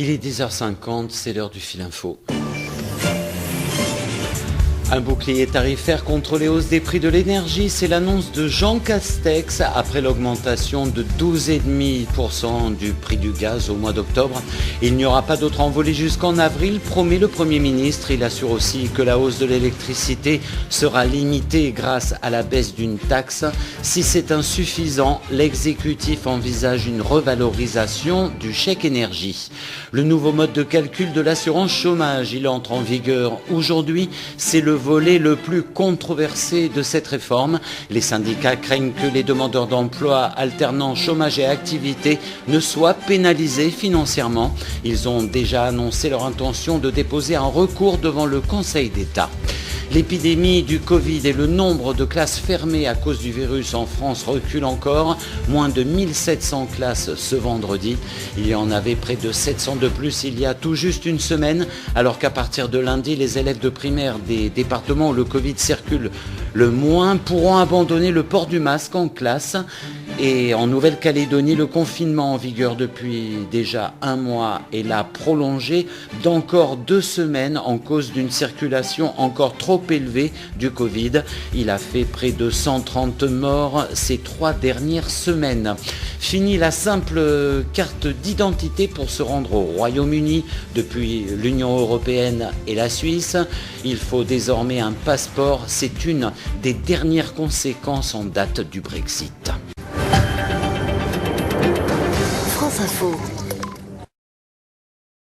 Il est 10h50, c'est l'heure du fil info. Un bouclier tarifaire contre les hausses des prix de l'énergie, c'est l'annonce de Jean Castex après l'augmentation de 12,5% du prix du gaz au mois d'octobre. Il n'y aura pas d'autre envolée jusqu'en avril, promet le Premier ministre. Il assure aussi que la hausse de l'électricité sera limitée grâce à la baisse d'une taxe. Si c'est insuffisant, l'exécutif envisage une revalorisation du chèque énergie. Le nouveau mode de calcul de l'assurance chômage, il entre en vigueur aujourd'hui. C'est le volet le plus controversé de cette réforme. Les syndicats craignent que les demandeurs d'emploi alternant chômage et activité ne soient pénalisés financièrement. Ils ont déjà annoncé leur intention de déposer un recours devant le Conseil d'État. L'épidémie du Covid et le nombre de classes fermées à cause du virus en France reculent encore. Moins de 1700 classes ce vendredi. Il y en avait près de 700 de plus il y a tout juste une semaine, alors qu'à partir de lundi, les élèves de primaire des départements où le Covid circule le moins pourront abandonner le port du masque en classe. Et en Nouvelle-Calédonie, le confinement en vigueur depuis déjà un mois est là prolongé d'encore 2 semaines en cause d'une circulation encore trop élevée du Covid. Il a fait près de 130 morts ces 3 dernières semaines. Fini la simple carte d'identité pour se rendre au Royaume-Uni depuis l'Union européenne et la Suisse. Il faut désormais un passeport. C'est une des dernières conséquences en date du Brexit. France Info.